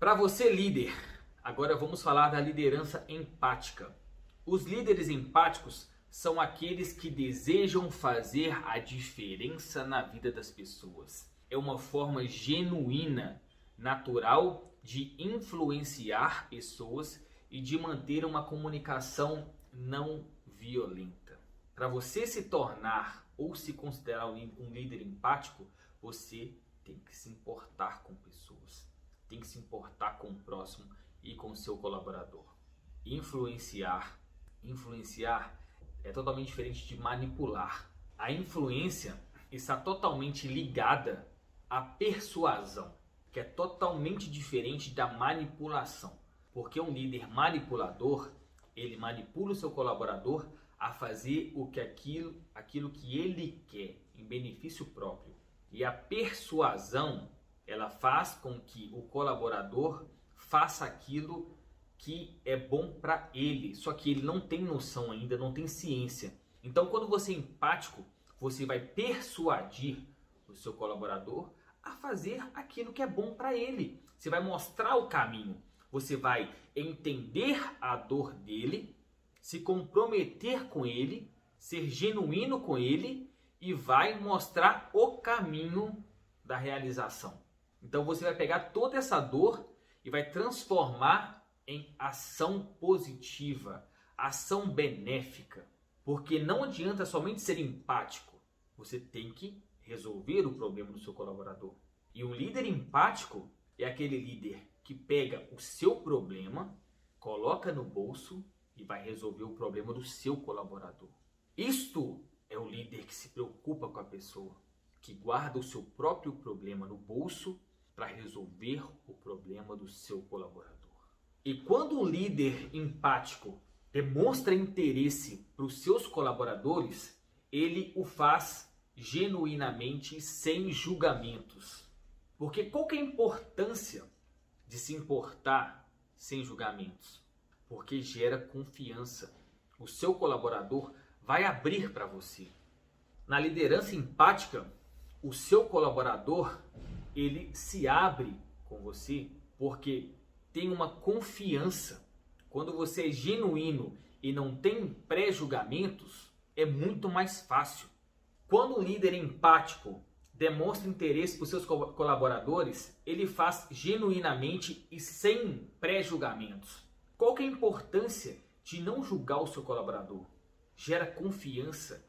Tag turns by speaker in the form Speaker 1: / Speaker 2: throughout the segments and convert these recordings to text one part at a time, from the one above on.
Speaker 1: Para você, líder, agora vamos falar da liderança empática. Os líderes empáticos são aqueles que desejam fazer a diferença na vida das pessoas. É uma forma genuína, natural de influenciar pessoas e de manter uma comunicação não violenta. Para você se tornar ou se considerar um líder empático, você tem que se importar com pessoas, tem que se importar com o próximo e com o seu colaborador. Influenciar é totalmente diferente de manipular. A influência está totalmente ligada à persuasão, que é totalmente diferente da manipulação. Porque um líder manipulador, ele manipula o seu colaborador a fazer aquilo que ele quer, em benefício próprio. E a persuasão, ela faz com que o colaborador faça aquilo que é bom para ele, só que ele não tem noção ainda, não tem ciência. Então, quando você é empático, você vai persuadir o seu colaborador a fazer aquilo que é bom para ele. Você vai mostrar o caminho, você vai entender a dor dele, se comprometer com ele, ser genuíno com ele e vai mostrar o caminho da realização. Então, você vai pegar toda essa dor e vai transformar em ação positiva, ação benéfica. Porque não adianta somente ser empático, você tem que resolver o problema do seu colaborador. E um líder empático é aquele líder que pega o seu problema, coloca no bolso e vai resolver o problema do seu colaborador. Isto é o líder que se preocupa com a pessoa, que guarda o seu próprio problema no bolso para resolver o problema do seu colaborador. E quando um líder empático demonstra interesse para os seus colaboradores, ele o faz genuinamente, sem julgamentos. Porque qual que é a importância de se importar sem julgamentos? Porque gera confiança. O seu colaborador vai abrir para você. Na liderança empática, o seu colaborador, ele se abre com você porque tem uma confiança. Quando você é genuíno e não tem pré-julgamentos, é muito mais fácil. Quando um líder empático demonstra interesse por seus colaboradores, ele faz genuinamente e sem pré-julgamentos. Qual que é a importância de não julgar o seu colaborador? Gera confiança,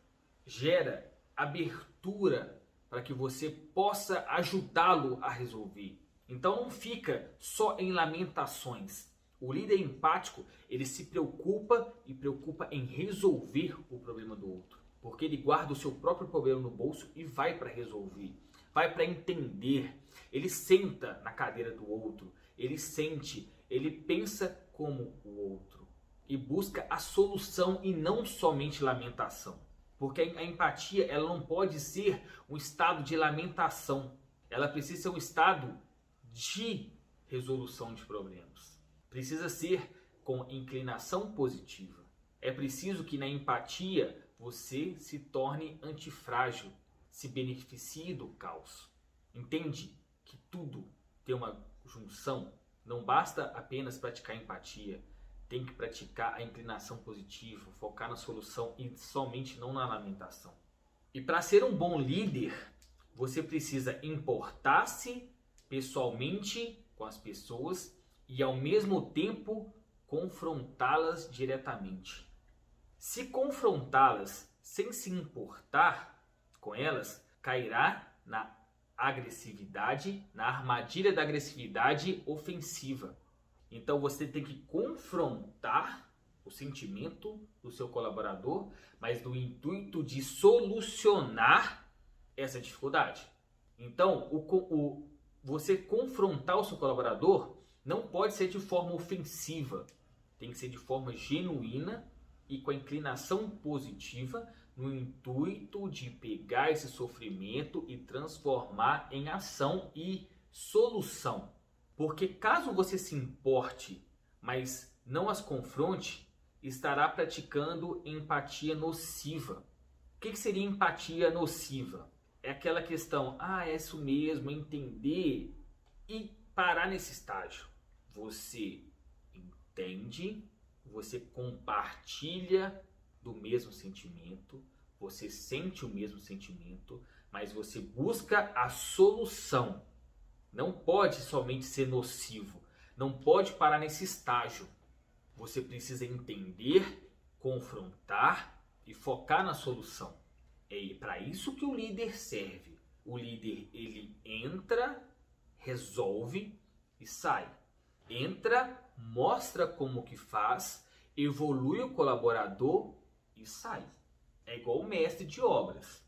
Speaker 1: gera abertura para que você possa ajudá-lo a resolver. Então não fica só em lamentações. O líder empático, ele se preocupa em resolver o problema do outro. Porque ele guarda o seu próprio problema no bolso e vai para resolver. Vai para entender. Ele senta na cadeira do outro. Ele sente, ele pensa como o outro. E busca a solução e não somente lamentação. Porque a empatia, ela não pode ser um estado de lamentação. Ela precisa ser um estado de resolução de problemas. Precisa ser com inclinação positiva. É preciso que na empatia você se torne antifrágil, se beneficie do caos. Entende que tudo tem uma junção? Não basta apenas praticar empatia. Tem que praticar a inclinação positiva, focar na solução e somente não na lamentação. E para ser um bom líder, você precisa importar-se pessoalmente com as pessoas e ao mesmo tempo confrontá-las diretamente. Se confrontá-las sem se importar com elas, cairá na agressividade, na armadilha da agressividade ofensiva. Então você tem que confrontar o sentimento do seu colaborador, mas no intuito de solucionar essa dificuldade. Então, você confrontar o seu colaborador não pode ser de forma ofensiva. Tem que ser de forma genuína e com a inclinação positiva no intuito de pegar esse sofrimento e transformar em ação e solução. Porque caso você se importe, mas não as confronte, estará praticando empatia nociva. O que seria empatia nociva? É aquela questão, é isso mesmo, entender e parar nesse estágio. Você entende, você compartilha do mesmo sentimento, você sente o mesmo sentimento, mas você busca a solução. Não pode somente ser nocivo, não pode parar nesse estágio. Você precisa entender, confrontar e focar na solução. É para isso que o líder serve. O líder, ele entra, resolve e sai. Entra, mostra como que faz, evolui o colaborador e sai. É igual o mestre de obras.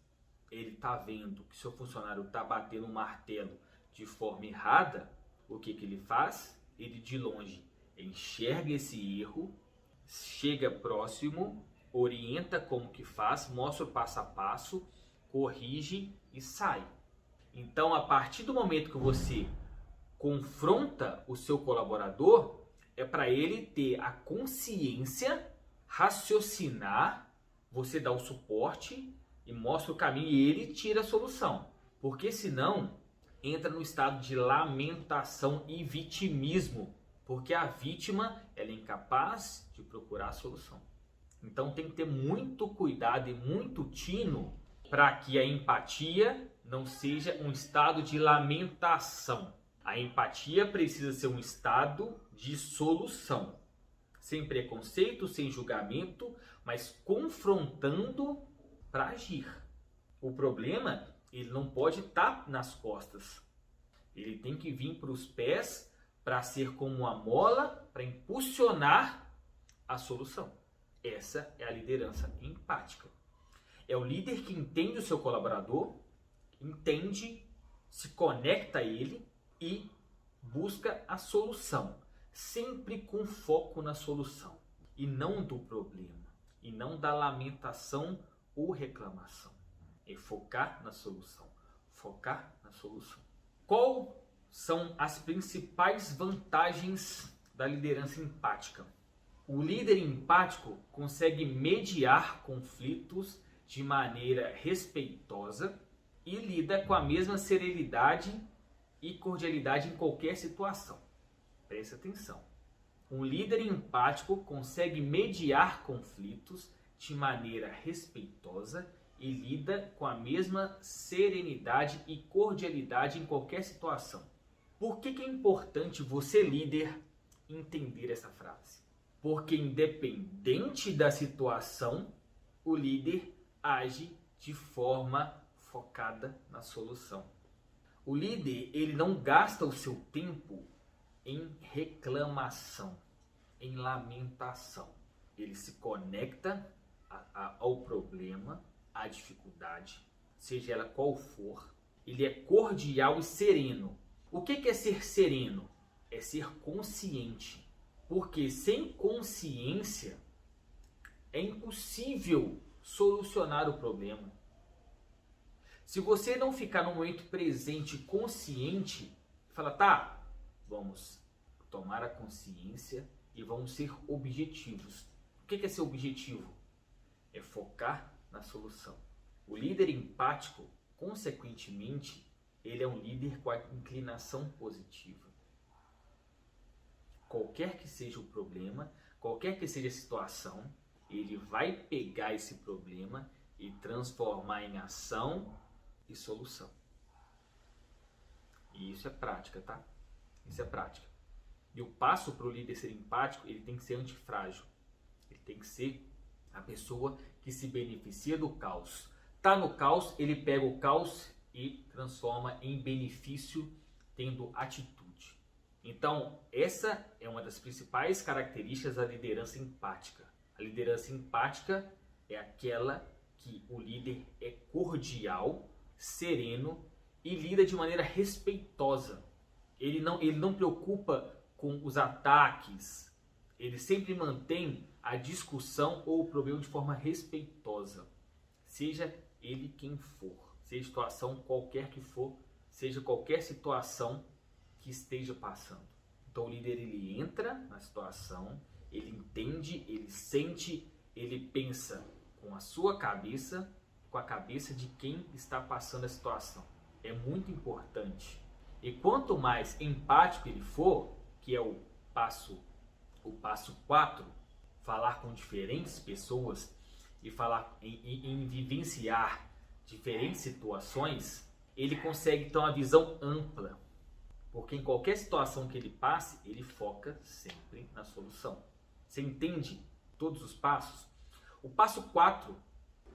Speaker 1: Ele está vendo que seu funcionário está batendo um martelo de forma errada. O que ele faz? Ele de longe enxerga esse erro, chega próximo, orienta como que faz, mostra o passo a passo, corrige e sai. Então, a partir do momento que você confronta o seu colaborador, é para ele ter a consciência, raciocinar, você dá o suporte e mostra o caminho e ele tira a solução. Porque senão entra no estado de lamentação e vitimismo, porque a vítima ela é incapaz de procurar a solução. Então tem que ter muito cuidado e muito tino para que a empatia não seja um estado de lamentação. A empatia precisa ser um estado de solução, sem preconceito, sem julgamento, mas confrontando para agir. O problema, ele não pode estar nas costas. Ele tem que vir para os pés para ser como uma mola, para impulsionar a solução. Essa é a liderança empática. É o líder que entende o seu colaborador, entende, se conecta a ele e busca a solução. Sempre com foco na solução e não do problema, e não da lamentação ou reclamação. É focar na solução. Focar na solução. Qual são as principais vantagens da liderança empática? O líder empático consegue mediar conflitos de maneira respeitosa e lida com a mesma serenidade e cordialidade em qualquer situação. Preste atenção. Um líder empático consegue mediar conflitos de maneira respeitosa e lida com a mesma serenidade e cordialidade em qualquer situação. Por que é importante você, líder, entender essa frase? Porque independente da situação, o líder age de forma focada na solução. O líder, ele não gasta o seu tempo em reclamação, em lamentação. Ele se conecta ao problema, à dificuldade, seja ela qual for. Ele é cordial e sereno. O que é ser sereno? É ser consciente. Porque sem consciência é impossível solucionar o problema. Se você não ficar no momento presente consciente, fala, tá, vamos tomar a consciência e vamos ser objetivos. O que é ser objetivo? É focar na solução. O líder empático, consequentemente, ele é um líder com a inclinação positiva. Qualquer que seja o problema, qualquer que seja a situação, ele vai pegar esse problema e transformar em ação e solução. E isso é prática, tá? Isso é prática. E o passo para o líder ser empático, ele tem que ser antifrágil. Ele tem que ser a pessoa que se beneficia do caos. Tá no caos, ele pega o caos e transforma em benefício, tendo atitude. Então, essa é uma das principais características da liderança empática. A liderança empática é aquela que o líder é cordial, sereno e lida de maneira respeitosa. Ele não preocupa com os ataques. Ele sempre mantém a discussão ou o problema de forma respeitosa. Seja ele quem for, seja situação qualquer que for, seja qualquer situação que esteja passando. Então o líder, ele entra na situação, ele entende, ele sente, ele pensa com a sua cabeça, com a cabeça de quem está passando a situação. É muito importante. E quanto mais empático ele for, que é o o passo 4, falar com diferentes pessoas e falar em vivenciar diferentes situações, ele consegue ter uma visão ampla. Porque em qualquer situação que ele passe, ele foca sempre na solução. Você entende todos os passos? O passo 4,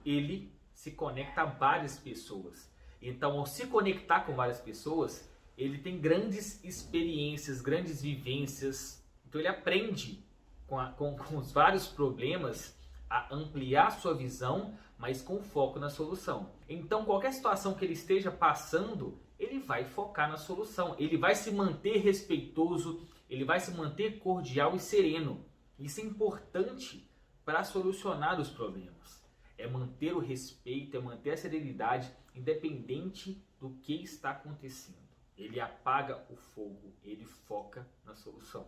Speaker 1: ele se conecta a várias pessoas. Então, ao se conectar com várias pessoas, ele tem grandes experiências, grandes vivências. Então, ele aprende com os vários problemas a ampliar sua visão, mas com foco na solução. Então, qualquer situação que ele esteja passando, ele vai focar na solução. Ele vai se manter respeitoso, ele vai se manter cordial e sereno. Isso é importante para solucionar os problemas. É manter o respeito, é manter a serenidade, independente do que está acontecendo. Ele apaga o fogo, ele foca na solução.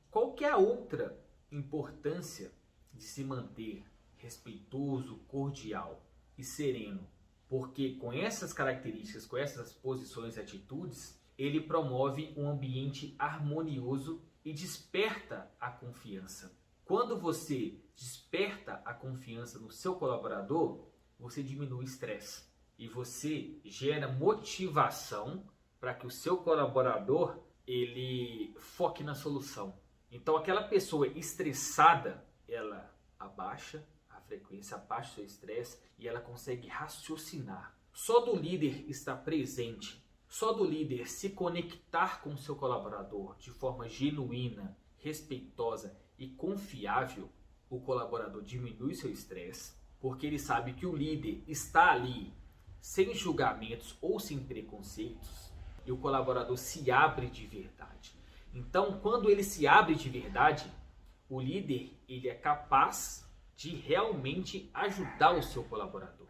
Speaker 1: Qual que é a outra importância de se manter respeitoso, cordial e sereno? Porque com essas características, com essas posições e atitudes, ele promove um ambiente harmonioso e desperta a confiança. Quando você desperta a confiança no seu colaborador, você diminui o estresse e você gera motivação para que o seu colaborador ele foque na solução. Então aquela pessoa estressada, ela abaixa a frequência, abaixa o seu estresse e ela consegue raciocinar. Só do líder estar presente, só do líder se conectar com o seu colaborador de forma genuína, respeitosa e confiável, o colaborador diminui seu estresse, porque ele sabe que o líder está ali sem julgamentos ou sem preconceitos e o colaborador se abre de verdade. Então, quando ele se abre de verdade, o líder ele é capaz de realmente ajudar o seu colaborador.